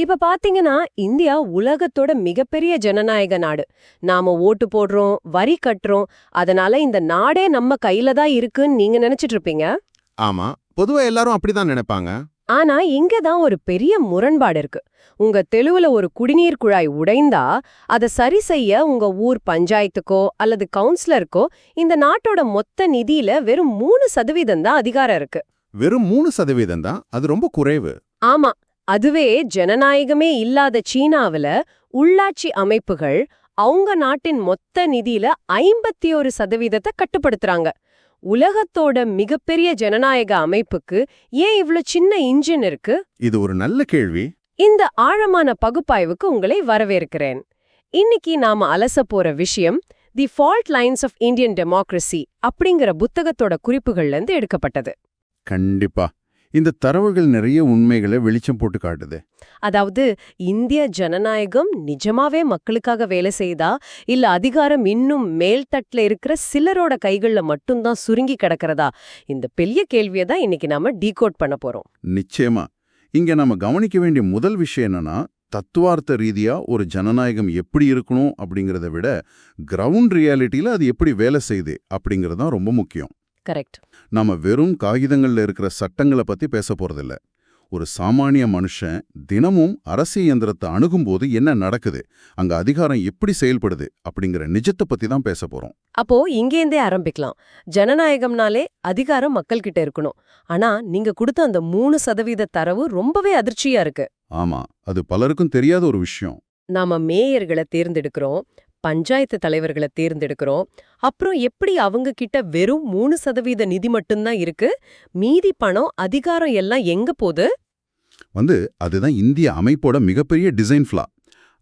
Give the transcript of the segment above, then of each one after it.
இப்ப பாத்தீங்கன்னா இந்தியா உலகத்தோட மிகப்பெரிய ஜனநாயக நாடு. நாம ஓட்டு போடுறோம், வரி கட்டுறோம். அதனால இந்த நாடே நம்ம கையில தான் இருக்குன்னு நீங்க நினைச்சிட்டு இருப்பீங்க. ஆமா, பொதுவா எல்லாரும் அப்படிதான் நினைப்பாங்க. ஆனா இங்க தான் ஒரு பெரிய முரண்பாடு இருக்கு. உங்க தெருவுல ஒரு குடிநீர் குழாய் உடைந்தா அதை சரி செய்ய உங்க ஊர் பஞ்சாயத்துக்கோ அல்லது கவுன்சிலருக்கோ இந்த நாட்டோட மொத்த நிதியில வெறும் 3% தான் அதிகாரம் இருக்கு. வெறும் 3% தான், அது ரொம்ப குறைவு. ஆமா, அதுவே ஜனநாயகமே இல்லாத சீனாவுல உள்ளாட்சி அமைப்புகள் அவங்க நாட்டின் மொத்த நிதியில 51% கட்டுப்படுத்துறாங்க. உலகத்தோட மிகப்பெரிய ஜனநாயக அமைப்புக்கு ஏன் இவ்ளோ சின்ன இன்ஜின் இருக்கு? இது ஒரு நல்ல கேள்வி. இந்த ஆழமான பகுப்பாய்வுக்கு உங்களை வரவேற்கிறேன். இன்னைக்கு நாம அலச போற விஷயம் the fault lines of Indian democracy அப்படிங்கிற புத்தகத்தோட குறிப்புகள்ல இருந்து எடுக்கப்பட்டது. கண்டிப்பா. இந்த தரவுகள் நிறைய உண்மைகளை வெளிச்சம் போட்டு காட்டுது. அதாவது இந்திய ஜனநாயகம் நிஜமாவே மக்களுக்காக வேலை செய்தா இல்ல அதிகாரம் இன்னும் மேல்தட்டுல இருக்கிற சிலரோட கைகள்ல மட்டும்தான் சுருங்கி கிடக்கிறதா? இந்த பெரிய கேள்வியை தான் இன்னைக்கு நாம டீகோட் பண்ண போறோம். நிச்சயமா. இங்க நம்ம கவனிக்க வேண்டிய முதல் விஷயம் என்னன்னா, தத்துவார்த்த ரீதியா ஒரு ஜனநாயகம் எப்படி இருக்கணும் அப்படிங்கறத விட கிரவுண்ட் ரியாலிட்டியில அது எப்படி வேலை செய்யுது அப்படிங்கறது தான் ரொம்ப முக்கியம். கரெக்ட். நாம வெறும் காகிதங்கள்ல இருக்கிற சட்டங்களை பத்தி பேச போறதில்ல. ஒரு சாமானிய மனுஷன் தினமும் அரசியல் இயந்திரத்தை அணுகும்போது என்ன நடக்குது, அங்க அதிகாரம் எப்படி செயல்படுது அப்படிங்கிற நிஜத்தை பத்தி தான் பேச போறோம். அப்போ இங்கேந்தே ஆரம்பிக்கலாம். ஜனநாயகம்னாலே அதிகாரம் மக்கள் கிட்ட இருக்கணும். ஆனா நீங்க கொடுத்த அந்த 3% தரவு ரொம்பவே அதிர்ச்சியா இருக்கு. ஆமா, அது பலருக்கும் தெரியாத ஒரு விஷயம். நாம மேயர்களை தேர்ந்தெடுக்கிறோம், பஞ்சாயத்து தலைவர்களை தேர்ந்தெடுக்கிறோம். அப்புறம் எப்படி அவங்க கிட்ட வெறும் 3% நிதி மட்டும்தான் இருக்கு? மீதி பணம், அதிகாரம் எல்லாம் எங்க போகுது? அதுதான் இந்திய அமைப்போட மிகப்பெரிய டிசைன் ஃப்ளா.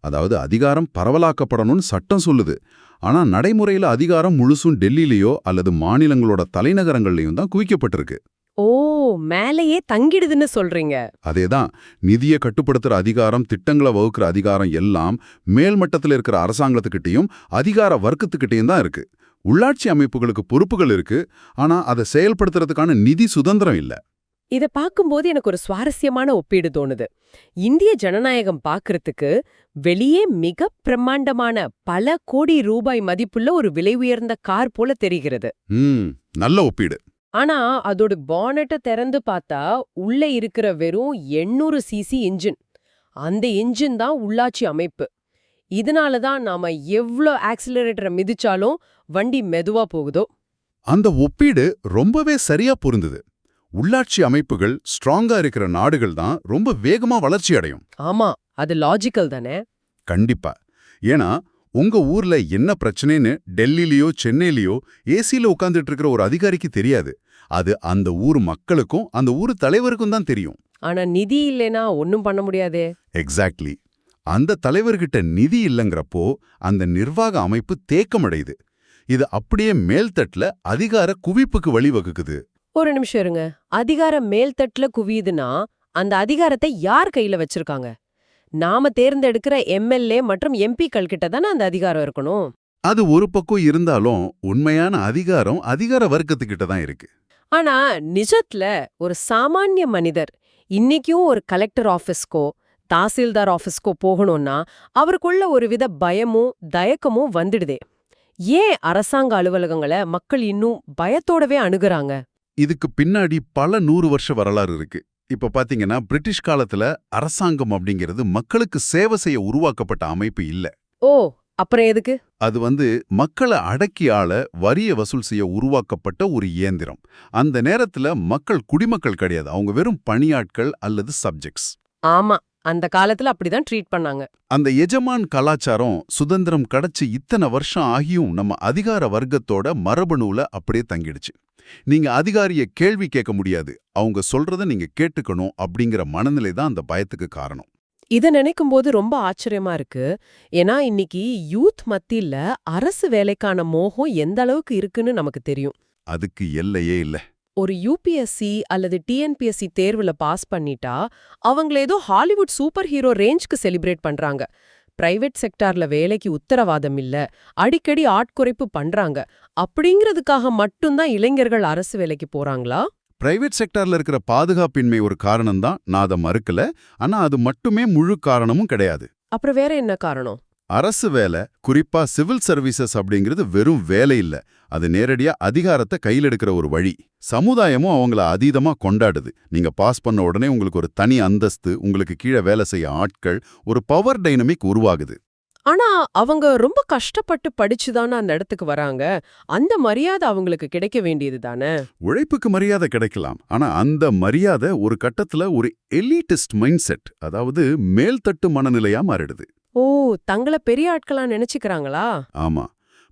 அதாவது அதிகாரம் பரவலாக்கப்படணும்னு சட்டம் சொல்லுது. ஆனா நடைமுறையில அதிகாரம் முழுசும் டெல்லியிலயோ அல்லது மாநிலங்களோட தலைநகரங்கள்லயும் தான் குவிக்கப்பட்டிருக்கு. ஓ, மேலேயே தங்கிடுதுன்னு சொல்றீங்க. அதேதான், நிதியை கட்டுப்படுத்துற அதிகாரம், திட்டங்களை வகுக்கிற அதிகாரம் எல்லாம் மேல்மட்டத்தில் இருக்கிற அரசாங்கத்துக்கிட்டையும் அதிகார வர்க்கத்துக்கிட்டையும் தான் இருக்கு. உள்ளாட்சி அமைப்புகளுக்கு பொறுப்புகள் இருக்கு, ஆனா அதை செயல்படுத்துறதுக்கான நிதி சுதந்திரம் இல்ல. இத பார்க்கும்போது எனக்கு ஒரு சுவாரஸ்யமான ஒப்பீடு தோணுது. இந்திய ஜனநாயகம் பார்க்கறதுக்கு வெளியே மிக பிரம்மாண்டமான பல கோடி ரூபாய் மதிப்புள்ள ஒரு விலை உயர்ந்த கார் போல தெரிகிறது. நல்ல ஒப்பீடு. ஆனா அதோட பானட்டை திறந்து பார்த்தா உள்ள இருக்கிற வெறும் 800 சிசி இன்ஜின். அந்த இன்ஜின் தான் உள்ளாட்சி அமைப்பு. இதனால தான் நாம எவ்ளோ ஆக்சிலரேட்டரை மிதிச்சாலும் வண்டி மெதுவா போகுதோ. அந்த ஒப்பீடு ரொம்பவே சரியா பொருந்தது. உள்ளாட்சி அமைப்புகள் ஸ்ட்ராங்கா இருக்கிற நாடுகள் தான் ரொம்ப வேகமா வளர்ச்சி அடையும். ஆமா, அது லாஜிக்கல் தானே. கண்டிப்பா. ஏன்னா உங்க ஊர்ல என்ன பிரச்சனைன்னு டெல்லிலயோ சென்னையிலயோ ஏசில உட்கார்ந்துட்டு இருக்கிற ஒரு அதிகாரிக்கு தெரியாது. அது அந்த ஊர் மக்களுக்கும் அந்த ஊர் தலைவருக்கும் தான் தெரியும். ஆனா நிதி இல்லைனா ஒன்னும் பண்ண முடியாதே. எக்ஸாக்ட்லி. அந்த தலைவர்கிட்ட நிதி இல்லைங்கிறப்போ அந்த நிர்வாக அமைப்பு தேக்கமடையுது. இது அப்படியே மேல்தட்டுல அதிகார குவிப்புக்கு வழிவகுக்குது. ஒரு நிமிஷம் இருங்க. அதிகாரம் மேல்தட்டுல குவியுதுன்னா அந்த அதிகாரத்தை யார் கையில வச்சிருக்காங்க? நாம தேர்ந்தெடுக்கிற எம்எல்ஏ மற்றும் எம்பிக்கள் கிட்ட தானே அந்த அதிகாரம் இருக்கணும். அது ஒரு பக்கம் இருந்தாலும் உண்மையான அதிகாரம் அதிகார வர்க்கத்துக்கிட்ட தான் இருக்கு. ஆனா நிஜத்துல ஒரு சாமானிய மனிதர் இன்னைக்கும் ஒரு கலெக்டர் ஆபீஸ்க்கோ தாசில்தார் ஆபீஸ்க்கோ போகணும்னா அவருக்குள்ள ஒரு வித பயமும் தயக்கமும் வந்துடுதே. ஏன் அரசாங்க அலுவலகங்களை மக்கள் இன்னும் பயத்தோடவே அணுகுறாங்க? இதுக்கு பின்னாடி பல 100 வருஷ வரலாறு இருக்கு. இப்ப பாத்தீங்கன்னா பிரிட்டிஷ் காலத்துல அரசாங்கம் அப்படிங்கிறது மக்களுக்கு சேவை செய்ய உருவாக்கப்பட்ட அமைப்பு இல்ல. ஓ, அப்புறம் எதுக்கு? அது மக்களை அடக்கி ஆள வரிய வசூல் செய்ய உருவாக்கப்பட்ட ஒரு இயந்திரம். அந்த நேரத்துல மக்கள் குடிமக்கள் கிடையாது, அவங்க வெறும் பணியாட்கள் அல்லது சப்ஜெக்ட்ஸ். ஆமா, அந்த காலத்துல அப்படிதான் ட்ரீட் பண்ணாங்க. அந்த எஜமான் கலாச்சாரம் சுதந்திரம் கிடைச்சு இத்தனை வருஷம் ஆகியும் நம்ம அதிகார வர்க்கத்தோட மரபணுல அப்படியே தங்கிடுச்சு. நீங்க அதிகாரிய கேள்வி கேட்க முடியாது, அவங்க சொல்றத நீங்க கேட்டுக்கணும் அப்படிங்கிற மனநிலை தான் அந்த பயத்துக்கு காரணம். இத நினைக்கும் போது ரொம்ப ஆச்சரியமா இருக்கு. ஏன்னா இன்னைக்கு யூத் மத்தியில அரசு வேலைக்கான மோகம் எந்த அளவுக்கு இருக்குன்னு நமக்கு தெரியும். அதுக்கு எல்லையே இல்ல. ஒரு யூபிஎஸ்சி அல்லது டிஎன்பிஎஸ்சி தேர்வுல பாஸ் பண்ணிட்டா அவங்கள ஏதோ ஹாலிவுட் சூப்பர் ஹீரோ ரேஞ்சுக்கு செலிப்ரேட் பண்றாங்க. பிரைவேட் செக்டார்ல வேலைக்கு உத்தரவாதம் இல்ல, அடிக்கடி ஆட்குறைப்பு பண்றாங்க. அப்படிங்கிறதுக்காக மட்டும்தான் இளைஞர்கள் அரசு வேலைக்கு போறாங்களா? பிரைவேட் செக்டார்ல இருக்கிற பாதுகாப்பின்மை ஒரு காரணம் தான், நான் அதை மறுக்கல. ஆனா அது மட்டுமே முழு காரணமும் கிடையாது. அப்புறம் வேற என்ன காரணம்? அரசு வேலை, குறிப்பா சிவில் சர்வீசஸ் அப்படிங்கிறது வெறும் வேலை இல்ல. அது நேரடியா அதிகாரத்தை கையில் எடுக்கிற ஒரு வழி. சமுதாயமும் அவங்கள அதீதமா கொண்டாடுது. நீங்க பாஸ் பண்ண உடனே உங்களுக்கு ஒரு தனி அந்தஸ்து, உங்களுக்கு கீழே வேலை செய்ய ஆட்கள், ஒரு பவர் டைனமிக் உருவாகுது. ஆனா அவங்க ரொம்ப கஷ்டப்பட்டு படிச்சுதானே அந்த இடத்துக்கு வராங்க. அந்த மரியாதை அவங்களுக்கு கிடைக்க வேண்டியது தானே. உழைப்புக்கு மரியாதை கிடைக்கலாம். ஆனா அந்த மரியாதை ஒரு கட்டத்துல ஒரு எலிட்டிஸ்ட் மைண்ட் செட், அதாவது மேல்தட்டு மனநிலையா மாறிடுது. ஓ, தங்கள பெரிய ஆட்களா நினைச்சுக்கிறாங்களா? ஆமா.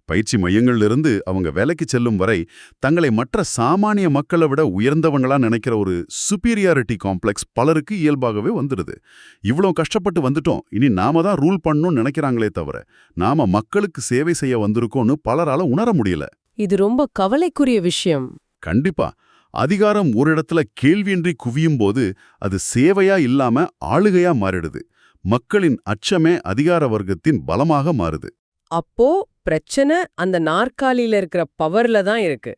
பயிற்சி மையங்கள்ல இருந்து அவங்க வேலைக்கு செல்லும் வரை தங்களை மற்ற சாமானிய மக்களை விட உயர்ந்தவங்களா நினைக்கிற ஒரு சுப்பீரியாரிட்டி காம்ப்ளெக்ஸ் பலருக்கு இயல்பாகவே வந்துடுது. இவ்வளோ கஷ்டப்பட்டு வந்துட்டோம், இனி நாம தான் ரூல் பண்ணணும்னு நினைக்கிறாங்களே தவிர நாம மக்களுக்கு சேவை செய்ய வந்திருக்கோம்னு பலரால உணர முடியல. இது ரொம்ப கவலைக்குரிய விஷயம். கண்டிப்பா. அதிகாரம் ஒரு இடத்துல கேள்வியின்றி குவியும் போது அது சேவையா இல்லாம ஆளுகையா மாறிடுது. மக்களின் அச்சமே அதிகார வர்க்கத்தின் பலமாக மாறுது. அப்போ பிரச்சனை அந்த நாற்காலியில இருக்கிற பவர்ல தான் இருக்கு.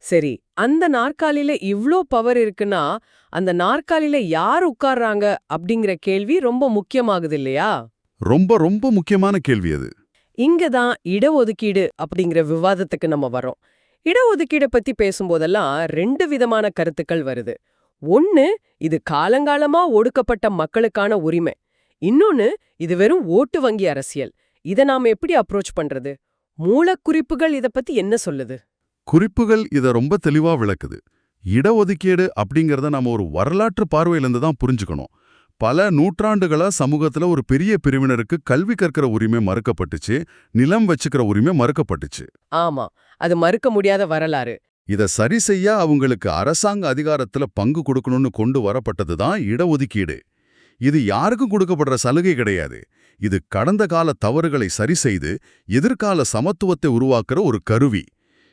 சரி, அந்த நாற்காலியில இவ்ளோ பவர் இருக்குன்னா அந்த நாற்காலியில யார் உட்கார்றாங்க அப்படிங்கிற கேள்வி ரொம்ப முக்கியமாகுது இல்லையா? ரொம்ப ரொம்ப முக்கியமான கேள்வி அது. இங்க தான் இடஒதுக்கீடு அப்படிங்கிற விவாதத்துக்கு நம்ம வரோம். இடஒதுக்கீடை பத்தி பேசும்போதெல்லாம் ரெண்டு விதமான கருத்துக்கள் வருது. ஒன்னு, இது காலங்காலமா ஒடுக்கப்பட்ட மக்களுக்கான உரிமை. இன்னொன்னு, இது வெறும் ஓட்டு வங்கி அரசியல். இதை நாம எப்படி அப்ரோச் பண்றது? மூலக்குறிப்புகள் இத பத்தி என்ன சொல்லுது? குறிப்புகள் இத ரொம்ப தெளிவா விளக்குது. இடஒதுக்கீடு அப்படிங்கறத நாம ஒரு வரலாற்று பார்வையிலிருந்து தான் புரிஞ்சுக்கணும். பல நூற்றாண்டுகளா சமூகத்துல ஒரு பெரிய பிரிவினருக்கு கல்வி கற்கிற உரிமை மறுக்கப்பட்டுச்சு, நிலம் வச்சுக்கிற உரிமை மறுக்கப்பட்டுச்சு. ஆமா, அது மறுக்க முடியாத வரலாறு. இத சரி செய்ய அவங்களுக்கு அரசாங்க அதிகாரத்துல பங்கு கொடுக்கணும்னு கொண்டு வரப்பட்டது தான் இடஒதுக்கீடு. இது யாருக்கும் கொடுக்கப்படுற சலுகை கிடையாது. இது கடந்த கால தவறுகளை சரி செய்து எதிர்கால சமத்துவத்தை உருவாக்குற ஒரு கருவி.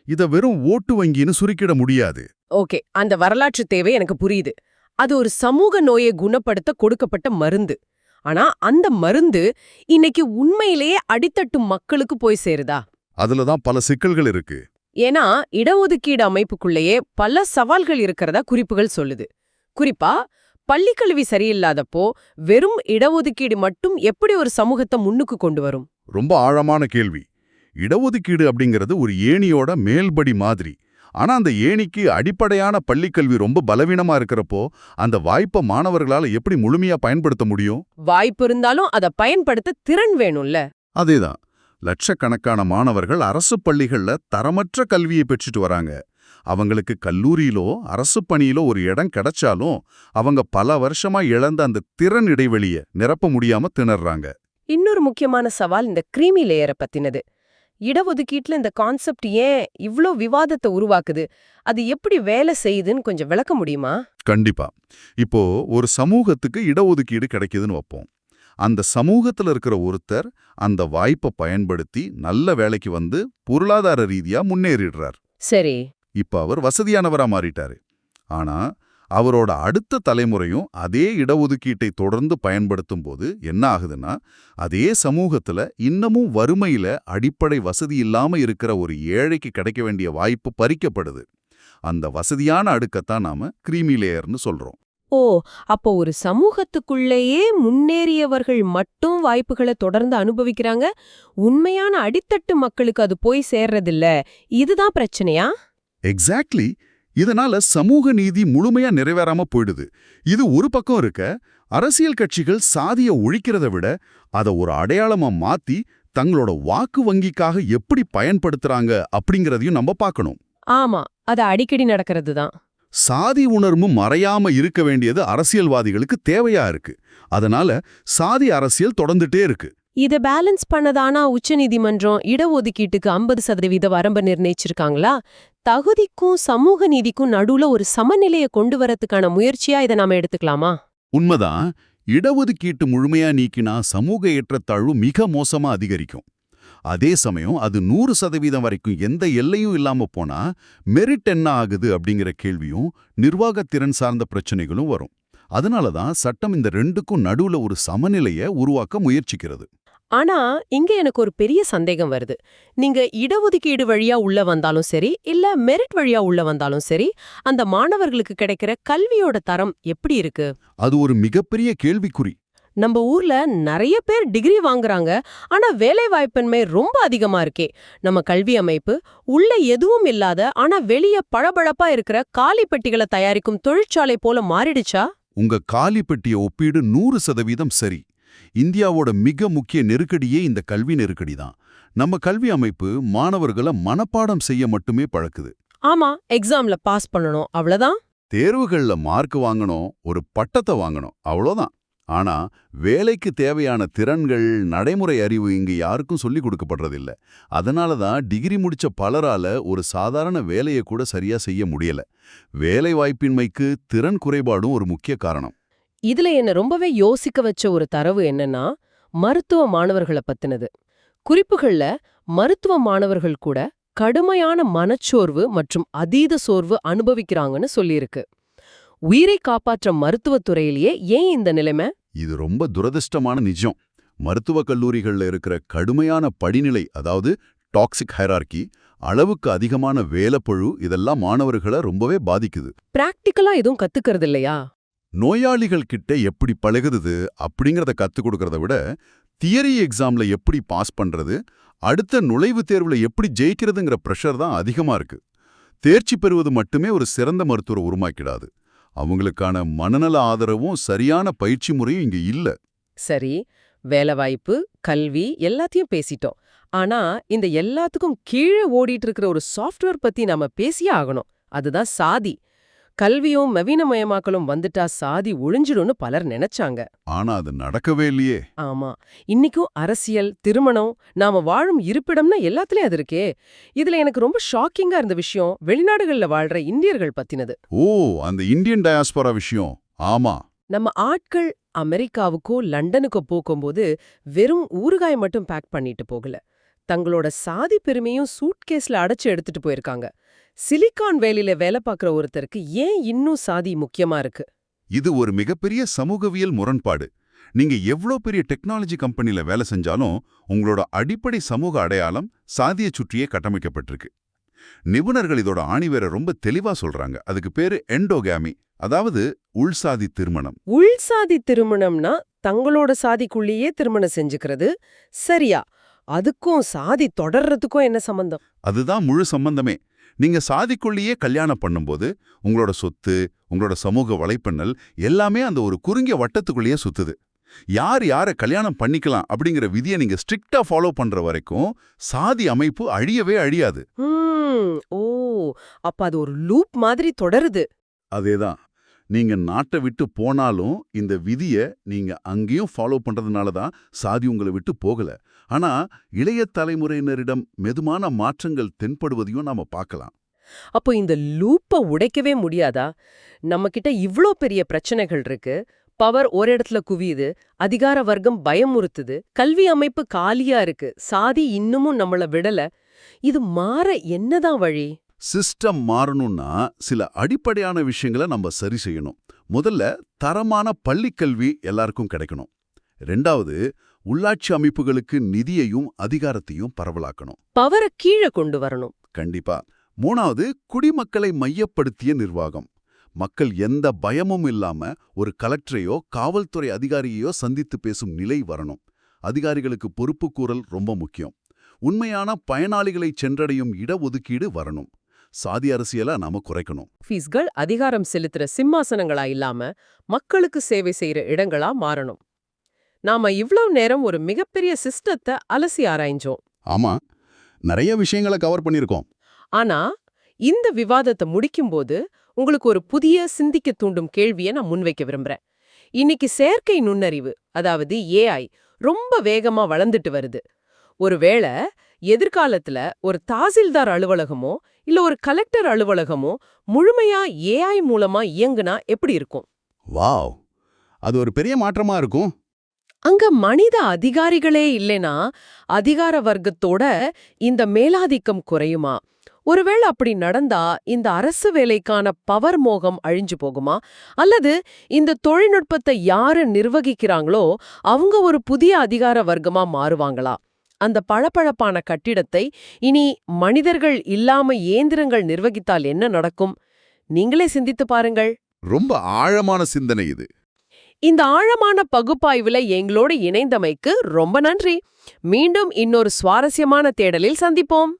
இத வெறும் ஓட்டு வங்கின்னு சுருக்கிட முடியாது. ஓகே, அந்த வரலாற்று தேவை எனக்கு புரியுது. அது ஒரு சமூக நோயை குணப்படுத்த கொடுக்கப்பட்ட மருந்து. ஆனா அந்த மருந்து இன்னைக்கு உண்மையிலேயே அடித்தட்டு மக்களுக்கு போய் சேருதா? அதுலதான் பல சிக்கல்கள் இருக்கு. ஏன்னா இடஒதுக்கீடு அமைப்புக்குள்ளேயே பல சவால்கள் இருக்கிறதா குறிப்புகள் சொல்லுது. குறிப்பா பள்ளிக்கல்வி சரியில்லாதப்போ வெறும் இடஒதுக்கீடு மட்டும் எப்படி ஒரு சமூகத்தை முன்னுக்கு கொண்டு வரும்? ரொம்ப ஆழமான கேள்வி. இடஒதுக்கீடு அப்படிங்கிறது ஒரு ஏணியோட மேல்படி மாதிரி. ஆனா அந்த ஏணிக்கு அடிப்படையான பள்ளிக்கல்வி ரொம்ப பலவீனமா இருக்கிறப்போ அந்த வாய்ப்பை மாணவர்களால எப்படி முழுமையா பயன்படுத்த முடியும்? வாய்ப்பு இருந்தாலும் அதை பயன்படுத்த திறன் வேணும்ல. அதேதான். லட்சக்கணக்கான மாணவர்கள் அரசு பள்ளிகள்ல தரமற்ற கல்வியை பெற்றுட்டு வராங்க. அவங்களுக்கு கல்லூரியிலோ அரசு பணியிலோ ஒரு இடம் கிடைச்சாலும் அவங்க பல வருஷமா இழந்த அந்த திறன் இடைவெளியை நிரப்ப முடியாம திணறாங்க. இன்னொரு முக்கியமான சவால் இந்த கிரீமி லேயரை பத்தினது. இடஒதுக்கீட்டுல இந்த கான்செப்ட் ஏன் இவ்ளோ விவாதத்தை உருவாக்குது? அது எப்படி வேலை செய்யுதுன்னு கொஞ்சம் விளக்க முடியுமா? கண்டிப்பா. இப்போ ஒரு சமூகத்துக்கு இடஒதுக்கீடு கிடைக்குதுன்னு வைப்போம். அந்த சமூகத்துல இருக்கிற ஒருத்தர் அந்த வாய்ப்பை பயன்படுத்தி நல்ல வேலைக்கு வந்து பொருளாதார ரீதியா முன்னேறிடுறார். சரி. இப்ப அவர் வசதியானவரா மாறிட்டாரு. ஆனா அவரோட அடுத்த தலைமுறையும் அதே இடஒதுக்கீட்டை தொடர்ந்து பயன்படுத்தும் போது என்ன ஆகுதுன்னா, அதே சமூகத்துல இன்னமும் வறுமையில அடிப்படை வசதி இல்லாம இருக்கிற ஒரு ஏழைக்கு கிடைக்க வேண்டிய வாய்ப்பு பறிக்கப்படுது. அந்த வசதியான அடுக்கத்தான் நாம கிரீமி லேயர்னு சொல்றோம். ஓ, அப்போ ஒரு சமூகத்துக்குள்ளேயே முன்னேறியவர்கள் மட்டும் வாய்ப்புகளை தொடர்ந்து அனுபவிக்கிறாங்க. உண்மையான அடித்தட்டு மக்களுக்கு அது போய் சேர்றதில்ல. இதுதான் பிரச்சனையா? எக்ஸாக்ட்லி. இதனால சமூக நீதி முழுமையா நிறைவேறாம போயிடுது. இது ஒரு பக்கம் இருக்க, அரசியல் கட்சிகள் சாதிய ஒழிக்கிறத விட அதை ஒரு அடையாளமா மாத்தி தங்களோட வாக்கு வங்கிக்காக எப்படி பயன்படுத்துறாங்க அப்படிங்கறதையும் நம்ம பார்க்கணும். ஆமா, அது அடிக்கடி நடக்கிறது தான். சாதி உணர்வு மறையாம இருக்க வேண்டியது அரசியல்வாதிகளுக்கு தேவையா இருக்கு. அதனால சாதி அரசியல் தொடர்ந்துட்டே இருக்கு. இதை பேலன்ஸ் பண்ணதானா உச்சநீதிமன்றம் இடஒதுக்கீட்டுக்கு 50% வரம்பு நிர்ணயிச்சிருக்காங்களா? தகுதிக்கும் சமூக நீதிக்கும் நடுவுல ஒரு சமநிலையை கொண்டு வரதுக்கான முயற்சியா இதை நாம எடுத்துக்கலாமா? உண்மைதான். இடஒதுக்கீட்டு முழுமையா நீக்கினா சமூக ஏற்றத்தாழ்வு மிக மோசமா அதிகரிக்கும். அதே சமயம் அது 100% வரைக்கும் எந்த எல்லையும் இல்லாம போனா மெரிட் என்ன ஆகுது அப்படிங்கிற கேள்வியும் நிர்வாகத்திறன் சார்ந்த பிரச்சனைகளும் வரும். அதனாலதான் சட்டம் இந்த ரெண்டுக்கும் நடுவுல ஒரு சமநிலையை உருவாக்க முயற்சிக்கிறது. ஆனா இங்க எனக்கு ஒரு பெரிய சந்தேகம் வருது. நீங்க இடஒதுக்கீடு வழியா உள்ள வந்தாலும் சரி, இல்ல மெரிட் வழியா உள்ள வந்தாலும் சரி, அந்த மாணவர்களுக்கு கிடைக்கிற கல்வியோட தரம் எப்படி இருக்கு? அது ஒரு மிகப்பெரிய கேள்விக்குறி. நம்ம ஊர்ல நிறைய பேர் டிகிரி வாங்குறாங்க, ஆனா வேலை வாய்ப்பின்மை ரொம்ப அதிகமா இருக்கே. நம்ம கல்வி அமைப்பு உள்ள எதுவும் இல்லாத ஆனா வெளிய பளபளப்பா இருக்கிற காலி பெட்டிகளை தயாரிக்கும் தொழிற்சாலை போல மாறிடுச்சா? உங்க காலி பெட்டிய ஒப்பீடு 100% சரி. இந்தியாவோட மிக முக்கிய நெருக்கடியே இந்த கல்வி நெருக்கடி தான். நம்ம கல்வி அமைப்பு மாணவர்களை மனப்பாடம் செய்ய மட்டுமே பழக்குது. ஆமா, எக்ஸாம்ல பாஸ் பண்ணணும் அவ்வளவுதான். தேர்வுகள்ல மார்க் வாங்கணும், ஒரு பட்டத்தை வாங்கணும், அவ்வளோதான். ஆனா வேலைக்கு தேவையான திறன்கள், நடைமுறை அறிவு இங்க யாருக்கும் சொல்லிக் கொடுக்கப்படுறதில்ல. அதனால தான் டிகிரி முடிச்ச பலரால ஒரு சாதாரண வேலையை கூட சரியா செய்ய முடியல. வேலை வாய்ப்பின்மைக்கு திறன் குறைபாடும் ஒரு முக்கிய காரணம். இதுல என்ன ரொம்பவே யோசிக்க வச்ச ஒரு தரவு என்னன்னா, மருத்துவ மாணவர்கள பத்தினது. குறிப்புகள்ல மருத்துவ மாணவர்கள் கூட கடுமையான மனச்சோர்வு மற்றும் அதீத சோர்வு அனுபவிக்கிறாங்கன்னு சொல்லியிருக்கு. உயிரை காப்பாற்ற மருத்துவத் துறையிலேயே ஏன் இந்த நிலைமை? இது ரொம்ப துரதிர்ஷ்டமான நிஜம். மருத்துவக் கல்லூரிகள்ல இருக்கிற கடுமையான படிநிலை, அதாவது டாக்ஸிக் ஹைரார்கி, அளவுக்கு அதிகமான வேலைப்பழு, இதெல்லாம் மாணவர்களை ரொம்பவே பாதிக்குது. பிராக்டிக்கலா எதுவும் கத்துக்கிறது இல்லையா? நோயாளிகள் கிட்ட எப்படி பழகுறது அப்படிங்கறத கத்துக் கொடுக்கறத விட, தியரி எக்ஸாம்ல எப்படி பாஸ் பண்றது, அடுத்த நுழைவுத் தேர்வுல எப்படி ஜெயிக்கிறதுங்கிற பிரஷர் தான் அதிகமா இருக்கு. தேர்ச்சி பெறுவது மட்டுமே ஒரு சிறந்த மருத்துவரை உருவாக்கிடாது. அவங்களுக்கான மனநல ஆதரவும் சரியான பயிற்சி முறையும் இங்க இல்ல. சரி, வேலைவாய்ப்பு, கல்வி எல்லாத்தையும் பேசிட்டோம். ஆனா இந்த எல்லாத்துக்கும் கீழே ஓடிட்டு இருக்கிற ஒரு சாஃப்ட்வேர் பத்தி நாம பேசியே ஆகணும். அதுதான் சாதி. கல்வியும் நவீனமயமாக்கலும் வந்துட்டா சாதி ஒழிஞ்சிடும்னு பலர் நினைச்சாங்க. ஆனா அது நடக்கவே இல்லையே. ஆமா, இன்னிக்கும் அரசியல், திருமணம், நாம வாழும் இருப்பிடம்னா எல்லாத்துலயும் அது இருக்கே. இதுல எனக்கு ரொம்ப ஷாக்கிங்கா இருந்த விஷயம் வெளிநாடுகள்ல வாழ்ற இந்தியர்கள் பத்தினது. ஓ, அந்த இந்தியன் டயாஸ்போரா விஷயம். ஆமா. நம்ம ஆட்கள் அமெரிக்காவுக்கோ லண்டனுக்கோ போகும்போது வெறும் ஊறுகாய் மட்டும் பேக் பண்ணிட்டு போகல. தங்களோட சாதி பெருமையும் சூட்கேஸ்ல அடைச்சு எடுத்துட்டு போயிருக்காங்க. சிலிகான் வேலியில வேலை பார்க்குற ஒருத்தருக்கு ஏன் இன்னும் சாதி முக்கியமா இருக்கு? இது ஒரு மிகப்பெரிய சமூகவியல் முரண்பாடு. நீங்க எவ்ளோ பெரிய டெக்னாலஜி கம்பெனில வேலை செஞ்சாலும் உங்களோட அடிப்படை சமூக அடையாளம் சாதியை சுற்றியே கட்டமைக்கப்பட்டிருக்கு. நிபுணர்கள் இதோட ஆணிவேரை ரொம்ப தெளிவா சொல்றாங்க. அதுக்கு பேரு எண்டோகாமி, அதாவது உள்சாதி திருமணம். உள்சாதி திருமணம்னா தங்களோட சாதிக்குள்ளேயே திருமணம் செஞ்சுக்கிறது. சரியா? அதுக்கும் சாதி தொடர்றதுக்கும் என்ன சம்பந்தம்? அதுதான் முழு சம்பந்தமே. நீங்க சாதிக்குள்ளேயே கல்யாணம் பண்ணும்போது உங்களோட சொத்து, உங்களோட சமூக வலைப்பின்னல் எல்லாமே அந்த ஒரு குறுகிய வட்டத்துக்குள்ளேயே சுத்துது. யார் யாரை கல்யாணம் பண்ணிக்கலாம் அப்படிங்கிற விதியை நீங்க ஸ்ட்ரிக்டா ஃபாலோ பண்ற வரைக்கும் சாதி அமைப்பு அழியவே அழியாது. ஓ, அப்ப அது ஒரு லூப் மாதிரி தொடருது. அதேதான். நீங்க நாட்டை விட்டு போனாலும் இந்த விதியை நீங்க அங்கேயும் ஃபாலோ பண்றதுனால தான் சாதி உங்களை விட்டு போகல. ஆனா இளைய தலைமுறையினரிடம் மெதுவான மாற்றங்கள் தென்படுவதையும் நாம பார்க்கலாம். அப்போ இந்த லூப்ப உடைக்கவே முடியாதா? நம்ம கிட்ட இவ்ளோ பெரிய பிரச்சனைகள் இருக்கு. பவர் ஒரு இடத்துல குவியுது, அதிகார வர்க்கம் பயமுறுத்துது, கல்வி அமைப்பு காலியா இருக்கு, சாதி இன்னமும் நம்மள விடல. இது மாற என்னதான் வழி? சிஸ்டம் மாறணும்னா சில அடிப்படையான விஷயங்களை நம்ம சரி செய்யணும். முதல்ல தரமான பள்ளிக்கல்வி எல்லாருக்கும் கிடைக்கணும். 2வது, உள்ளாட்சி அமைப்புகளுக்கு நிதியையும் அதிகாரத்தையும் பரவலாக்கணும். பவரை கீழே கொண்டு வரணும். கண்டிப்பா. 3வது, குடிமக்களை மையப்படுத்திய நிர்வாகம். மக்கள் எந்த பயமும் இல்லாம ஒரு கலெக்டரையோ காவல்துறை அதிகாரியையோ சந்தித்து பேசும் நிலை வரணும். அதிகாரிகளுக்கு பொறுப்புக்கூறல் ரொம்ப முக்கியம். உண்மையான பயனாளிகளை சென்றடையும் இடஒதுக்கீடு வரணும். சாதி அரசியலை நாம குறைக்கணும். ஃபீஸ்கள் அதிகாரம் செலுத்துற சிம்மாசனங்களா இல்லாம மக்களுக்கு சேவை செய்யற இடங்களா மாறணும். நாம இவ்வளவு நேரம் ஒரு மிகப்பெரிய சிஸ்டத்தை அலசி ஆராய்ஞ்சோம். ஆமா, நிறைய விஷயங்களை கவர் பண்ணிருக்கோம். ஆனா இந்த விவாதத்தை முடிக்கும்போது உங்களுக்கு ஒரு புதிய சிந்திக்க தூண்டும் கேள்வியை நான் முன்வைக்க விரும்புறேன். இன்னைக்கு செயற்கை நுண்ணறிவு, அதாவது ஏஐ, ரொம்ப வேகமா வளர்ந்துட்டு வருது. ஒருவேளை எதிர்காலத்துல ஒரு தாசில்தார் அலுவலகமோ இல்ல ஒரு கலெக்டர் அலுவலகமோ முழுமையா ஏஐ மூலமா இயங்குனா எப்படி இருக்கும்? வாவ், அது ஒரு பெரிய மாற்றமா இருக்கும். அங்க மனித அதிகாரிகளே இல்லைனா அதிகார வர்க்கத்தோட இந்த மேலாதிக்கம் குறையுமா? ஒருவேளை அப்படி நடந்தா இந்த அரசு வேலைக்கான பவர் மோகம் அழிஞ்சு போகுமா? அல்லது இந்த தொழில்நுட்பத்தை யாரு நிர்வகிக்கிறாங்களோ அவங்க ஒரு புதிய அதிகார வர்க்கமா மாறுவாங்களா? அந்த பளபளப்பான கட்டிடத்தை இனி மனிதர்கள் இல்லாம இயந்திரங்கள் நிர்வகித்தால் என்ன நடக்கும்? நீங்களே சிந்தித்து பாருங்கள். ரொம்ப ஆழமான சிந்தனை இது. இந்த ஆழமான பகுப்பாய்வுல எங்களோடு இணைந்தமைக்கு ரொம்ப நன்றி. மீண்டும் இன்னொரு சுவாரஸ்யமான தேடலில் சந்திப்போம்.